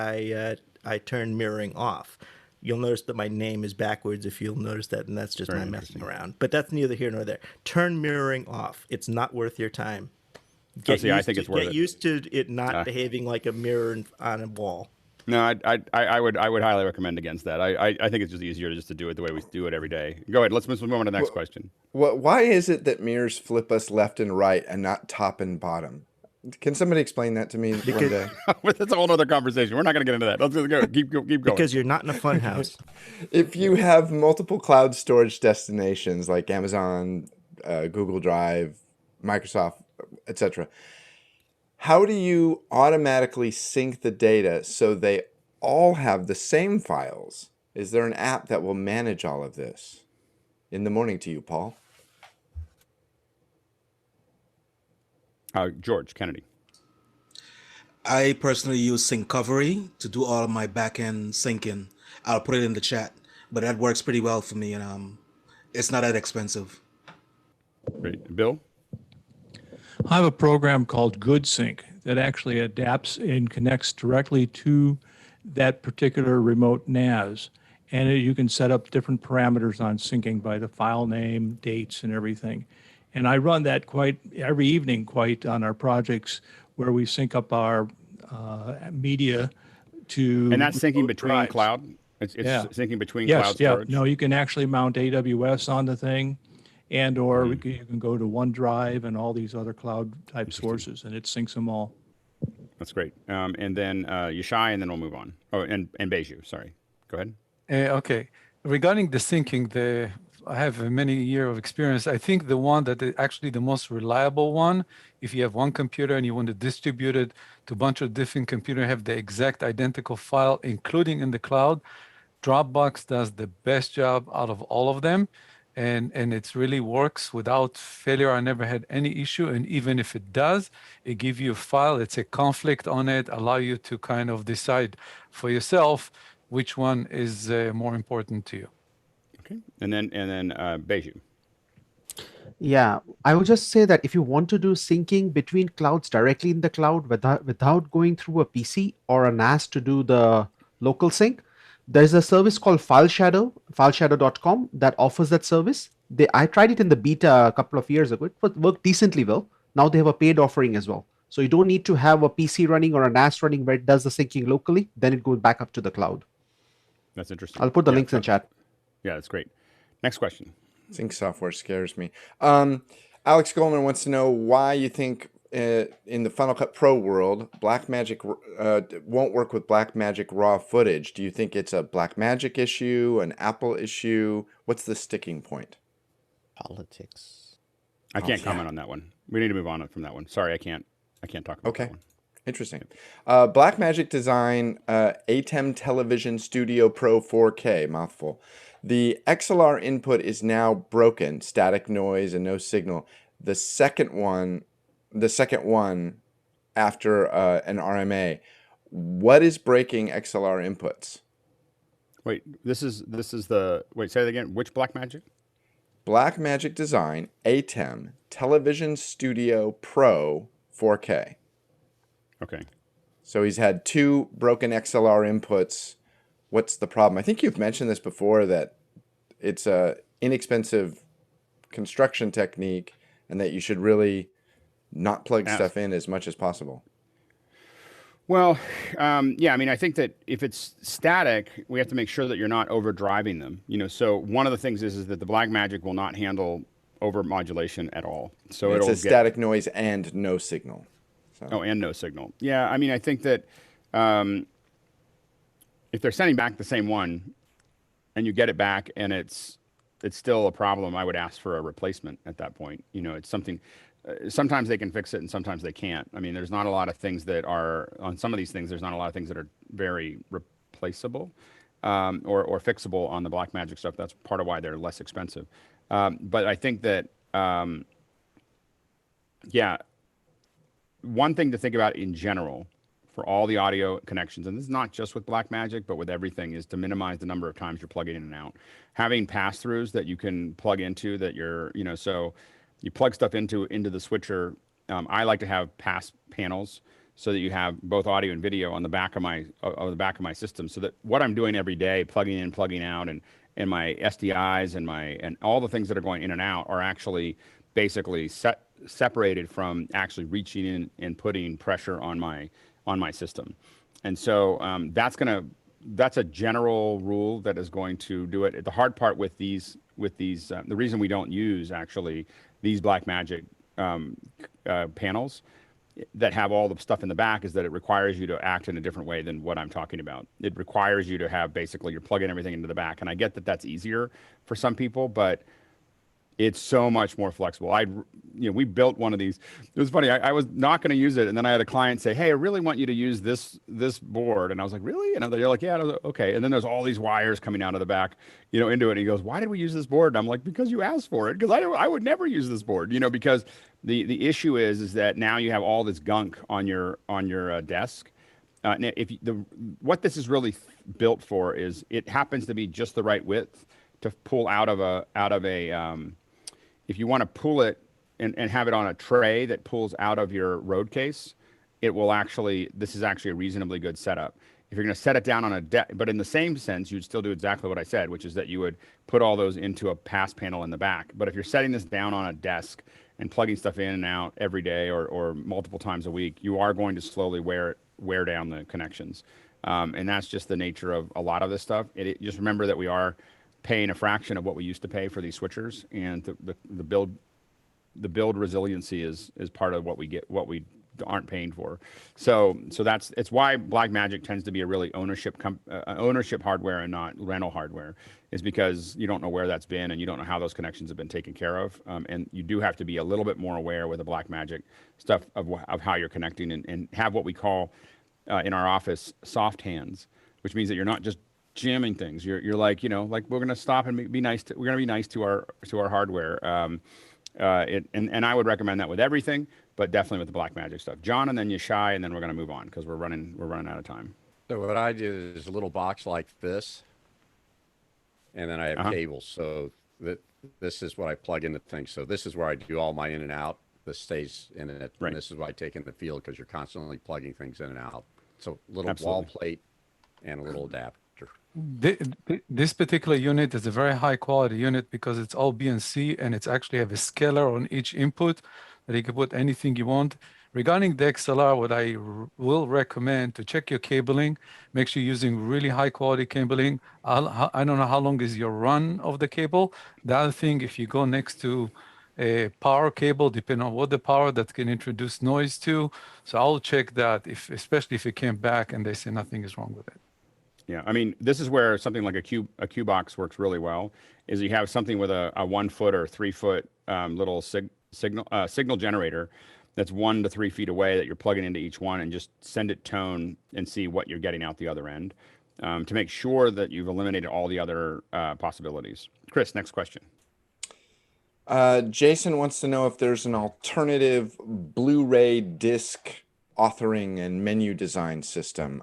I turned mirroring off. You'll notice that my name is backwards if you'll notice that, and that's just my messing around. But that's neither here nor there. Turn mirroring off. It's not worth your time. I think it's worth it. Get used to it not behaving like a mirror on a wall. No, I would highly recommend against that. I think it's just easier to do it the way we do it every day. Go ahead. Let's move on to the next question. Why is it that mirrors flip us left and right and not top and bottom? Can somebody explain that to me one day? That's a whole other conversation. We're not going to get into that. Let's just go. Keep going. Because you're not in a fun house. If you have multiple cloud storage destinations like Amazon, Google Drive, Microsoft, etc., how do you automatically sync the data so they all have the same files? Is there an app that will manage all of this? In the morning to you, Paul. George Kennedy. I personally use Syncovery to do all of my back-end syncing. I'll put it in the chat, but that works pretty well for me, and it's not that expensive. Great. Bill? I have a program called GoodSync that actually adapts and connects directly to that particular remote NAS. And you can set up different parameters on syncing by the file name, dates, and everything. And I run that every evening on our projects where we sync up our media to. And that's syncing between cloud? It's syncing between cloud storage? No, you can actually mount AWS on the thing. And or you can go to OneDrive and all these other cloud type sources, and it syncs them all. That's great. And then Yishai, and then we'll move on. Oh, and Beju, sorry. Go ahead. Okay. Regarding the syncing, I have many years of experience. I think the one that is actually the most reliable one, if you have one computer and you want to distribute it to a bunch of different computers, have the exact identical file, including in the cloud, Dropbox does the best job out of all of them. And it really works without failure. I never had any issue. And even if it does, it gives you a file. It's a conflict on it, allow you to kind of decide for yourself which one is more important to you. Okay. And then Beju. Yeah, I would just say that if you want to do syncing between clouds directly in the cloud without going through a PC or a NAS to do the local sync, there's a service called fileshadow.com that offers that service. I tried it in the beta a couple of years ago. It worked decently well. Now they have a paid offering as well. So you don't need to have a PC running or a NAS running where it does the syncing locally. Then it goes back up to the cloud. That's interesting. I'll put the links in chat. Yeah, that's great. Next question. Sync software scares me. Alex Goldman wants to know why you think in the Final Cut Pro world, Blackmagic won't work with Blackmagic raw footage. Do you think it's a Blackmagic issue, an Apple issue? What's the sticking point? Politics. I can't comment on that one. We need to move on from that one. Sorry, I can't talk about that one. Interesting. Blackmagic design ATEM Television Studio Pro 4K, mouthful. The XLR input is now broken, static noise and no signal. The second one after an RMA. What is breaking XLR inputs? Wait, this is the say it again. Which Blackmagic? Blackmagic design ATEM Television Studio Pro 4K. Okay. So he's had 2 broken XLR inputs. What's the problem? I think you've mentioned this before, that it's a inexpensive construction technique and that you should really not plug stuff in as much as possible. Well, yeah, I mean, I think that if it's static, we have to make sure that you're not overdriving them. So one of the things is that the Blackmagic will not handle overmodulation at all. So it's a static noise and no signal. So. Oh, and no signal. Yeah, I mean, I think that if they're sending back the same one and you get it back and it's still a problem, I would ask for a replacement at that point. It's something. Sometimes they can fix it and sometimes they can't. I mean, there's not a lot of things that are on some of these things. There's not a lot of things that are very replaceable or fixable on the Blackmagic stuff. That's part of why they're less expensive. But I think that, yeah, one thing to think about in general for all the audio connections, and this is not just with Blackmagic, but with everything, is to minimize the number of times you're plugging in and out. Having pass-throughs that you can plug into that you're, you know, so you plug stuff into the switcher. I like to have pass panels so that you have both audio and video on the back of my system, so that what I'm doing every day, plugging in, plugging out, and my SDIs and all the things that are going in and out are actually basically separated from actually reaching in and putting pressure on my system. And so that's a general rule that is going to do it. The hard part with these the reason we don't use actually these Blackmagic panels that have all the stuff in the back is that it requires you to act in a different way than what I'm talking about. It requires you to have basically you're plugging everything into the back. And I get that that's easier for some people, but it's so much more flexible. We built one of these. It was funny. I was not going to use it, and then I had a client say, "Hey, I really want you to use this board." And I was like, "Really?" And they're like, "Yeah." And I was like, "Okay." And then there's all these wires coming out of the back, into it. And he goes, "Why did we use this board?" And I'm like, "Because you asked for it. Because I would never use this board." Because the issue is that now you have all this gunk on your desk. What this is really built for is it happens to be just the right width to pull out of a if you want to pull it and have it on a tray that pulls out of your road case, this is actually a reasonably good setup. If you're going to set it down on a desk, but in the same sense, you'd still do exactly what I said, which is that you would put all those into a pass panel in the back. But if you're setting this down on a desk and plugging stuff in and out every day or multiple times a week, you are going to slowly wear down the connections. And that's just the nature of a lot of this stuff. Just remember that we are paying a fraction of what we used to pay for these switchers, and the build resiliency is part of what we aren't paying for. So it's why Blackmagic tends to be a really ownership hardware and not rental hardware, is because you don't know where that's been and you don't know how those connections have been taken care of. And you do have to be a little bit more aware with the Blackmagic stuff of how you're connecting and have what we call in our office soft hands, which means that you're not just jamming things. You're like, like we're going to stop and be nice to, we're going to be nice to our hardware. And I would recommend that with everything, but definitely with the Blackmagic stuff. John, and then Yashai, and then we're going to move on because we're running out of time. So what I do is a little box like this, and then I have cables. So this is what I plug into things. So this is where I do all my in and out. This stays in it. Right. And this is what I take in the field because you're constantly plugging things in and out. So little wall plate and a little adapter. This particular unit is a very high quality unit because it's all BNC and it's actually have a scaler on each input that you can put anything you want. Regarding the XLR, what I will recommend to check your cabling, make sure you're using really high quality cabling. I don't know how long is your run of the cable. The other thing, if you go next to a power cable, depending on what the power, that can introduce noise too. So I'll check that, especially if it came back and they say nothing is wrong with it. Yeah, I mean, this is where something like a Q box works really well. Is you have something with a 1 foot or 3 foot little signal generator that's 1 to 3 feet away that you're plugging into each one, and just send it tone and see what you're getting out the other end to make sure that you've eliminated all the other possibilities. Chris, next question. Jason wants to know if there's an alternative Blu-ray disc authoring and menu design system.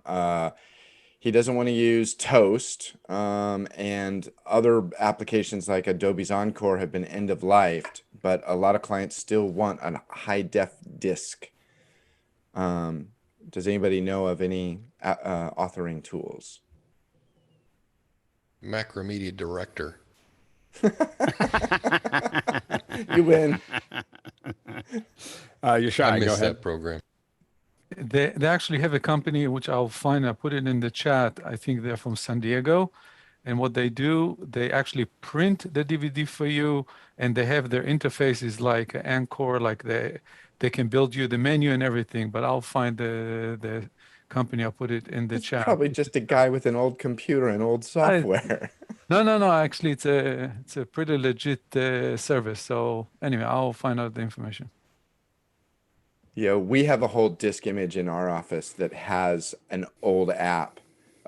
He doesn't want to use Toast, and other applications like Adobe's Encore have been end-of-lifed, but a lot of clients still want a high-def disc. Does anybody know of any authoring tools? Macromedia Director. You win. Yashai, I go missed ahead. that program. They actually have a company, which I'll put it in the chat. I think they're from San Diego. And what they do, they actually print the DVD for you, and they have their interfaces like Encore, like they can build you the menu and everything. But I'll find the company. I'll put it in the chat. Probably just a guy with an old computer and old software. No. Actually, it's a pretty legit service. So anyway, I'll find out the information. Yeah, we have a whole disk image in our office that has an old app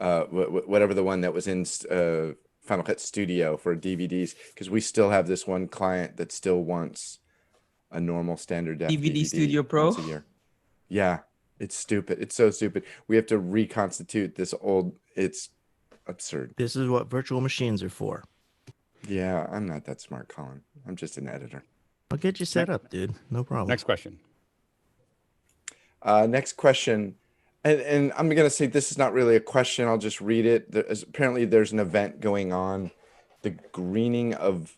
whatever the one that was in Final Cut Studio for DVDs, because we still have this one client that still wants a normal standard def DVD Studio Pro? once a year. Yeah, it's stupid. It's so stupid. We have to reconstitute this old. It's absurd. This is what virtual machines are for. Yeah, I'm not that smart, Colin. I'm just an editor. I'll get you set up, dude. No problem. Next question. Next question. And I'm going to say this is not really a question. I'll just read it. Apparently, there's an event going on, the greening of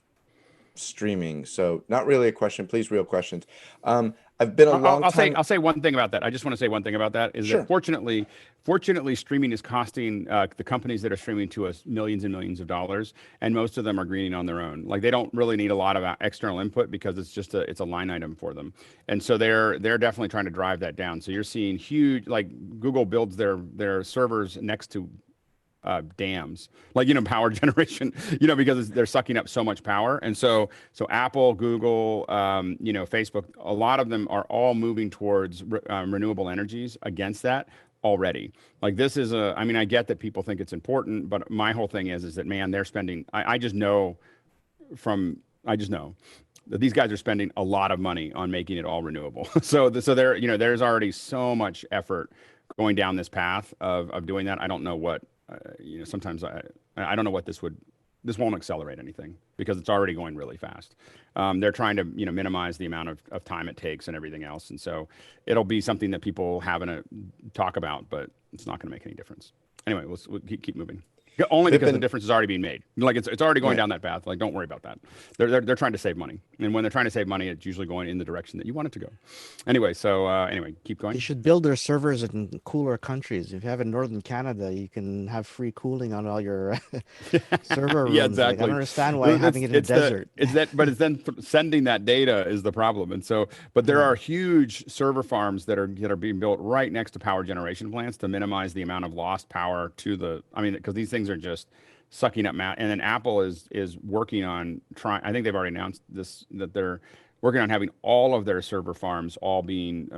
streaming. So not really a question. Please, real questions. I've been a long time. I'll say one thing about that. I just want to say one thing about that is that fortunately, streaming is costing the companies that are streaming to us millions and millions of dollars, and most of them are greening on their own. Like they don't really need a lot of external input because it's just it's a line item for them, and so they're definitely trying to drive that down. So you're seeing huge, like Google builds their servers next to dams, like, power generation, because they're sucking up so much power. And so Apple, Google, Facebook, a lot of them are all moving towards renewable energies against that already. Like this is I get that people think it's important, but my whole thing is that, man, they're spending, I just know that these guys are spending a lot of money on making it all renewable. So there, there's already so much effort going down this path of doing that. I don't know what, sometimes I don't know what this won't accelerate anything because it's already going really fast. They're trying to, minimize the amount of time it takes and everything else. And so it'll be something that people have to talk about, but it's not going to make any difference. Anyway, we'll keep moving. Only because the difference is already being made. Like it's already going down that path. Like, don't worry about that. They're trying to save money. And when they're trying to save money, it's usually going in the direction that you want it to go. Anyway, keep going. You should build their servers in cooler countries. If you have in northern Canada, you can have free cooling on all your server rooms. Yeah, exactly. Like, I don't understand why having it in a desert. But it's then sending that data is the problem. And so, but there are huge server farms that are being built right next to power generation plants to minimize the amount of lost power to because these things are just sucking up and then Apple is working on I think they've already announced this, that they're working on having all of their server farms all being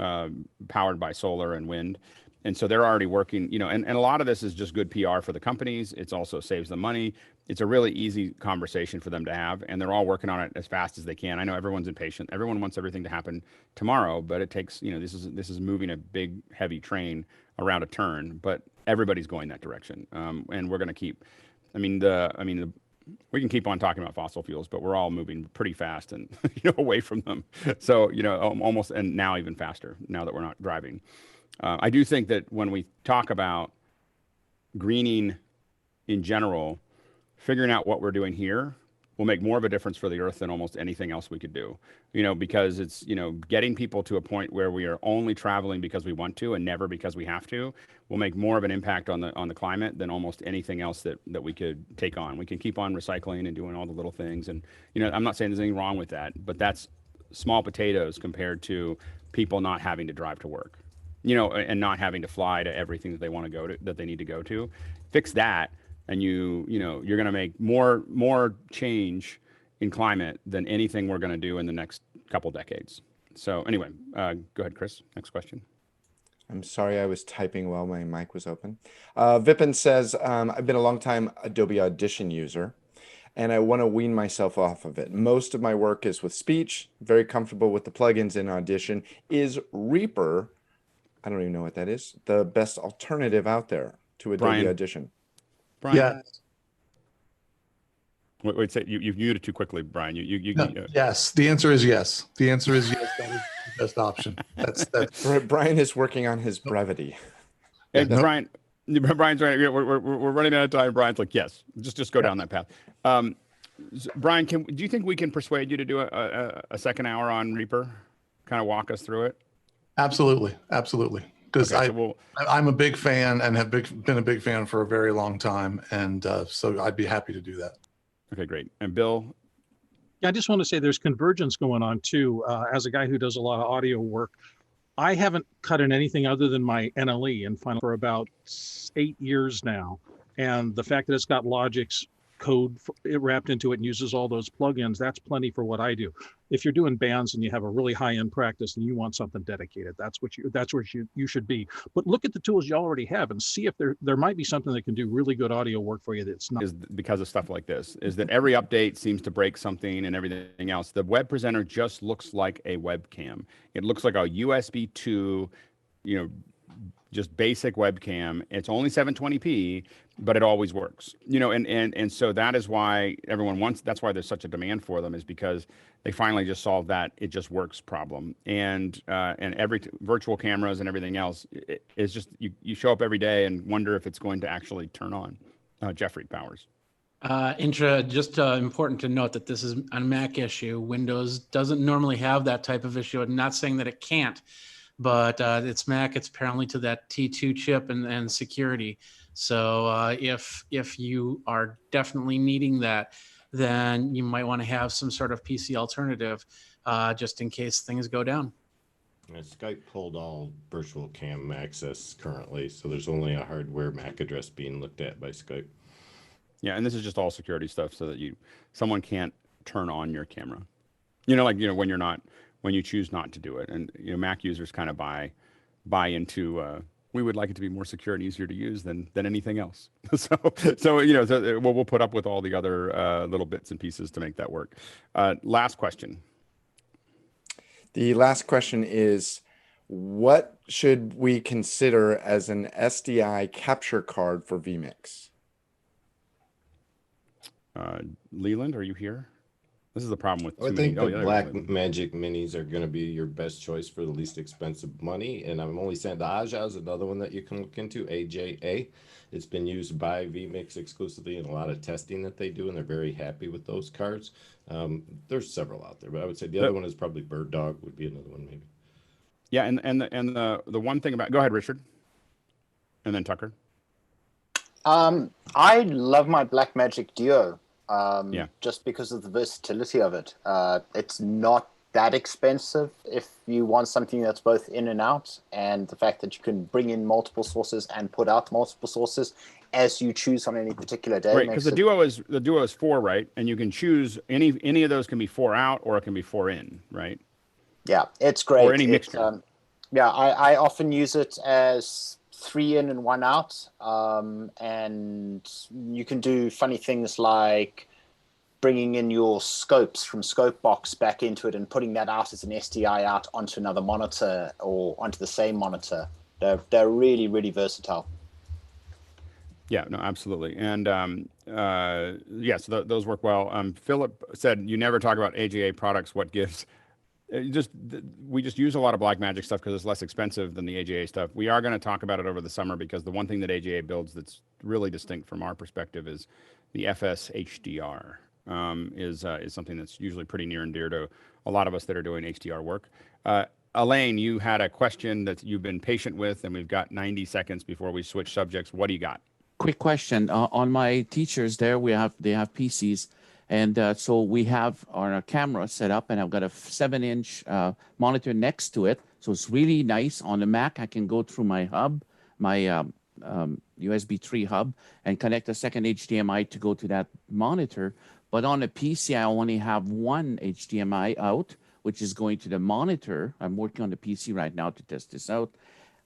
powered by solar and wind. And so they're already working, and a lot of this is just good PR for the companies. It's also saves them money. It's a really easy conversation for them to have, and they're all working on it as fast as they can. I know everyone's impatient. Everyone wants everything to happen tomorrow, but it takes, this is moving a big, heavy train around a turn, but everybody's going that direction. And we're going to keep, we can keep on talking about fossil fuels, but we're all moving pretty fast and, away from them. So, almost, and now even faster now that we're not driving. I do think that when we talk about greening in general, figuring out what we're doing here will make more of a difference for the earth than almost anything else we could do, because it's, getting people to a point where we are only traveling because we want to and never because we have to will make more of an impact on the climate than almost anything else that we could take on. We can keep on recycling and doing all the little things. And, I'm not saying there's anything wrong with that, but that's small potatoes compared to people not having to drive to work, and not having to fly to everything that they want to go to, that they need to go to. Fix that. And you're going to make more change in climate than anything we're going to do in the next couple decades. So anyway, go ahead, Chris. Next question. I'm sorry, I was typing while my mic was open. Vipin says, I've been a long time Adobe Audition user, and I want to wean myself off of it. Most of my work is with speech, very comfortable with the plugins in Audition. Is Reaper, I don't even know what that is, the best alternative out there to Adobe Audition? Brian? Yeah. Wait, say you've muted too quickly, Brian. Yes, the answer is yes. The answer is yes. That is the best option. That's Brian is working on his brevity. Hey, Brian's right. We're running out of time. Brian's like, yes, just go down that path. Brian, do you think we can persuade you to do a second hour on Reaper? Kind of walk us through it. Absolutely. Because okay, I'm a big fan and have been a big fan for a very long time, and so I'd be happy to do that. Okay, great. And Bill? Yeah, I just want to say there's convergence going on too. As a guy who does a lot of audio work, I haven't cut in anything other than my NLE in Final for about 8 years now. And the fact that it's got Logic's code wrapped into it and uses all those plugins, that's plenty for what I do. If you're doing bands and you have a really high-end practice and you want something dedicated, that's where you should be. But look at the tools you already have and see if there might be something that can do really good audio work for you that's not. Is because of stuff like this, is that every update seems to break something and everything else. The web presenter just looks like a webcam. It looks like a USB 2, just basic webcam. It's only 720p, but it always works. And so that is why everyone wants. That's why there's such a demand for them, is because they finally just solved that it just works problem. And every virtual cameras and everything else is just you show up every day and wonder if it's going to actually turn on. Jeffrey Powers. Just important to note that this is a Mac issue. Windows doesn't normally have that type of issue. I'm not saying that it can't, but it's Mac. It's apparently to that T2 chip and security. So if you are definitely needing that, then you might want to have some sort of PC alternative just in case things go down. Skype pulled all virtual cam access currently, so there's only a hardware MAC address being looked at by Skype. Yeah, and this is just all security stuff so that someone can't turn on your camera. When you choose not to do it. And Mac users kind of buy into we would like it to be more secure and easier to use than anything else. so we'll put up with all the other little bits and pieces to make that work. Last question. The last question is, what should we consider as an SDI capture card for vMix? Leland, are you here? This is the problem with I think the Blackmagic Minis are going to be your best choice for the least expensive money. And I'm only saying the Aja is another one that you can look into, AJA. It's been used by vMix exclusively in a lot of testing that they do, and they're very happy with those cards. There's several out there, but I would say the other one is probably Bird Dog would be another one maybe. Yeah, and the one thing about, go ahead, Richard, and then Tucker. I love my Blackmagic Duo. Yeah. Just because of the versatility of it. It's not that expensive if you want something that's both in and out, and the fact that you can bring in multiple sources and put out multiple sources as you choose on any particular day. Right, because the Duo is 4, right? And you can choose any of those can be 4 out or it can be 4 in, right? Yeah, it's great. Or any mixture. I often use it as 3 in and 1 out, and you can do funny things like bringing in your scopes from Scopebox back into it and putting that out as an SDI out onto another monitor or onto the same monitor. They're really, really versatile. Yeah, no, absolutely. And yes, those work well. Philip said, you never talk about AJA products. What gives? We just use a lot of Blackmagic stuff because it's less expensive than the AJA stuff. We are going to talk about it over the summer because the one thing that AJA builds that's really distinct from our perspective is the FS HDR. Is something that's usually pretty near and dear to a lot of us that are doing HDR work. Elaine, you had a question that you've been patient with, and we've got 90 seconds before we switch subjects. What do you got? Quick question. On my teachers there, they have PCs. And so we have our camera set up, and I've got a 7-inch monitor next to it. So it's really nice. On the Mac, I can go through my hub, my USB 3 hub, and connect a second HDMI to go to that monitor. But on the PC, I only have one HDMI out, which is going to the monitor. I'm working on the PC right now to test this out.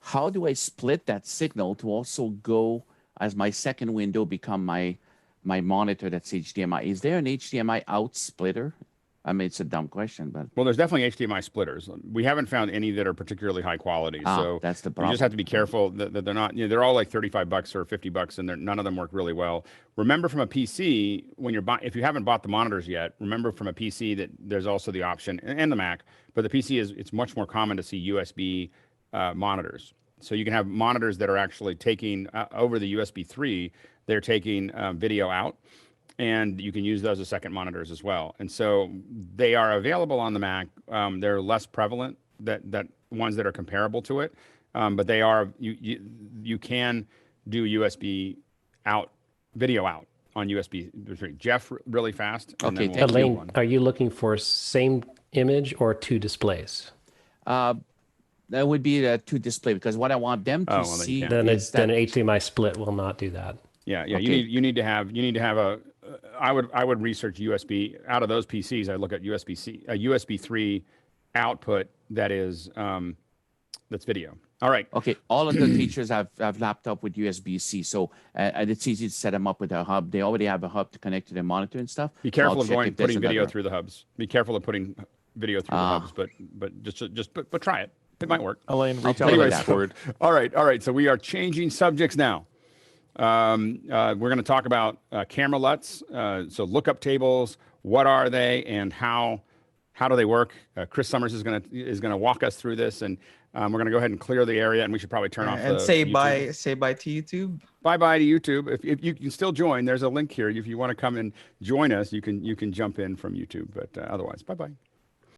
How do I split that signal to also go as my second window become my monitor that's HDMI? Is there an HDMI out splitter? I mean, it's a dumb question, but... Well, there's definitely HDMI splitters. We haven't found any that are particularly high quality. So that's the problem. You just have to be careful that they're not, they're all like $35 or $50, and none of them work really well. Remember from a PC, if you haven't bought the monitors yet, remember from a PC that there's also the option, and the Mac, but the PC it's much more common to see USB monitors. So you can have monitors that are actually taking, over the USB 3, they're taking video out. And you can use those as second monitors as well. And so they are available on the Mac. They're less prevalent, that ones that are comparable to it. But they are, you can do USB out, video out on USB 3. Jeff, really fast. Okay, Elaine, are you looking for same image or 2 displays? That would be the 2 display, because what I want them to see then an HDMI split will not do that. Yeah. Okay. You need to have I would research USB. Out of those PCs, I look at USB-C, a USB 3 output that is that's video. All right. Okay. All of the teachers have laptop with USB-C, so and it's easy to set them up with a hub. They already have a hub to connect to their monitor and stuff. Be careful of putting video through the hubs. Be careful of putting video through the hubs, but just try it. It might work. Elaine, all right. So we are changing subjects now. We're going to talk about camera LUTs. So lookup tables. What are they, and how do they work? Chris Summers is going to walk us through this, and we're going to go ahead and clear the area, and we should probably turn off. And say bye to YouTube. Bye to YouTube. If you can still join, there's a link here. If you want to come and join us, you can jump in from YouTube. But otherwise, bye.